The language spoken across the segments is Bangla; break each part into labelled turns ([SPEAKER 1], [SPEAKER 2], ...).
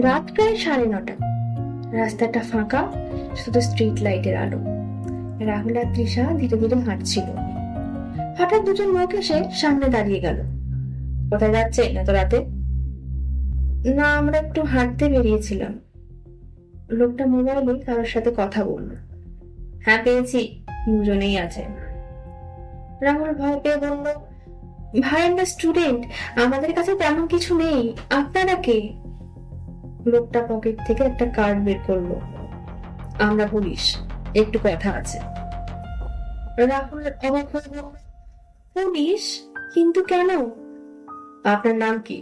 [SPEAKER 1] রাত প্রায় 9:30। রাস্তাটা ফাঁকা, শুধু স্ট্রিট লাইটের আলো। রাহুল আর তৃষা ধীরে ধীরে হাঁটছিল। হঠাৎ দুজন লোক এসে সামনে দাঁড়িয়ে গেল। কোথায় যাচ্ছে না তো রাতে? না, আমরা একটু হাঁটতে বেরিয়েছিলাম। লোকটা মোবাইলে কারোর সাথে কথা বলল। হ্যাঁ, পেয়েছি, দুজনেই আছে। রাহুল ভয় পেয়ে বলল, ভাই আমরা স্টুডেন্ট, আমাদের কাছে তেমন কিছু নেই, আপনারা কে? লোকটা পকেট থেকে একটা কার্ড বের করলো। আমরা পুলিশ, একটু কথা আছে। রাহুল অবাক হয়ে বলল, পুলিশ? কিন্তু কেন? আপনার নাম কি?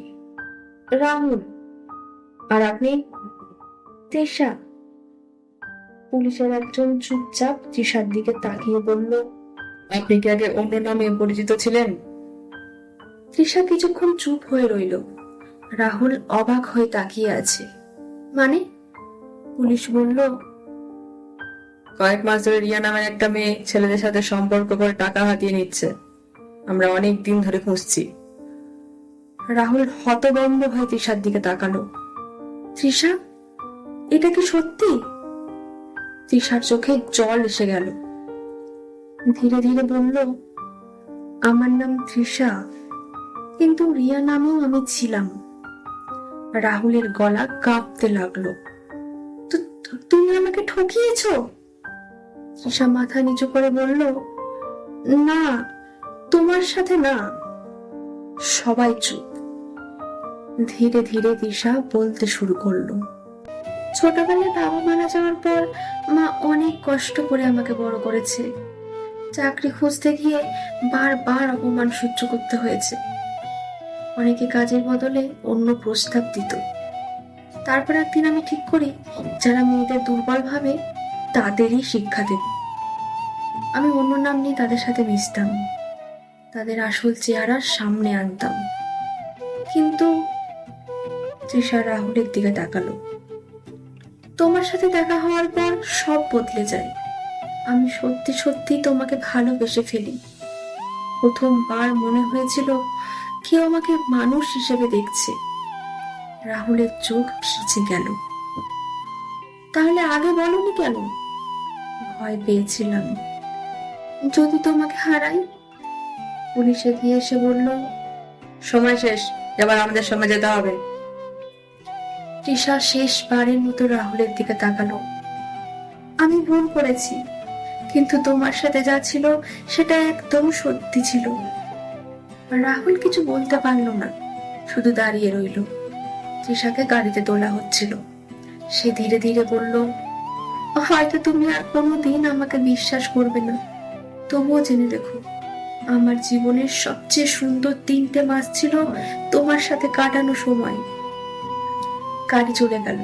[SPEAKER 1] রাহুল। আর আপনি? তৃষা। পুলিশের একজন চুপচাপ তৃষার দিকে তাকিয়ে বলল, আপনি কি আগে অন্য নামে পরিচিত ছিলেন? তৃষা কিছুক্ষণ চুপ হয়ে রইল। রাহুল অবাক হয়ে তাকিয়ে আছে। মানে? পুলিশ বলল, কয়েক মাস ধরে রিয়া নামের একটা মেয়ে ছেলেদের সাথে সম্পর্ক করে টাকা হাতিয়ে নিচ্ছে। আমরা অনেক দিন ধরে খুঁজছি। রাহুল হতভম্ব হয়ে তৃষার দিকে তাকালো। তৃষা, এটা কি সত্যি? তৃষার চোখে জল এসে গেল। ধীরে ধীরে বলল, আমার নাম তৃষা, কিন্তু রিয়া নামেও আমি ছিলাম। রাহুলের গলা কাঁপতে লাগলো। তুমি আমাকে ঠকিয়েছো? তৃষা মাথা নিচু করে বলল, না, তোমার সাথে না। সবাই চুপ। ধীরে ধীরে তৃষা বলতে শুরু করলো, ছোটবেলায় বাবা মারা যাওয়ার পর মা অনেক কষ্ট করে আমাকে বড় করেছে। চাকরি খুঁজতে গিয়ে বারবার অপমান সহ্য করতে হয়েছে। অনেকে কাজের বদলে অন্য প্রস্তাব দিত। তারপর একদিন আমি ঠিক করি, যারা মেয়েদের দুর্বল ভাবে তাদেরই শিক্ষা দেব। আমি অন্য নাম নিয়ে তাদের সাথে মিশতাম, তাদের আসল চেহারা সামনে আনতাম। কিন্তু তৃষা রাহুলের দিকে তাকালো। তোমার সাথে দেখা হওয়ার পর সব বদলে যায়। আমি সত্যি সত্যি তোমাকে ভালোবেসে ফেলি। প্রথমবার মনে হয়েছিল কেউ আমাকে মানুষ হিসেবে দেখছে। রাহুলের চোখ ভিজে গেল। তাহলে আগে বলনি কেন? ভয় পেয়েছিলাম, যদি তোমাকে হারাই। পুলিশ এগিয়ে এসে বলল, সময় শেষ, এবার আমাদের সঙ্গে যেতে হবে। তৃষা শেষবারের মতো রাহুলের দিকে তাকালো। আমি ভুল করেছি, কিন্তু তোমার সাথে যা ছিল সেটা একদম সত্যি ছিল। রাহুল কিছু বলতে পারল না, শুধু দাঁড়িয়ে রইল। তৃষাকে গাড়িতে তোলা হচ্ছিল। সে ধীরে ধীরে বলল, হয়তো তুমি আর কোনোদিন আমাকে বিশ্বাস করবে না, তবুও জেনে রেখো, আমার জীবনের সবচেয়ে সুন্দর 3টে মাস ছিল তোমার সাথে কাটানো সময়। গাড়ি চলে গেল।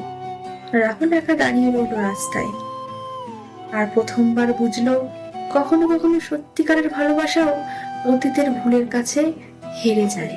[SPEAKER 1] রাহুল একা দাঁড়িয়ে রইল রাস্তায়। আর প্রথমবার বুঝলো, কখনো কখনো সত্যিকারের ভালোবাসাও অতীতের ভুলের কাছে হেরে যায়।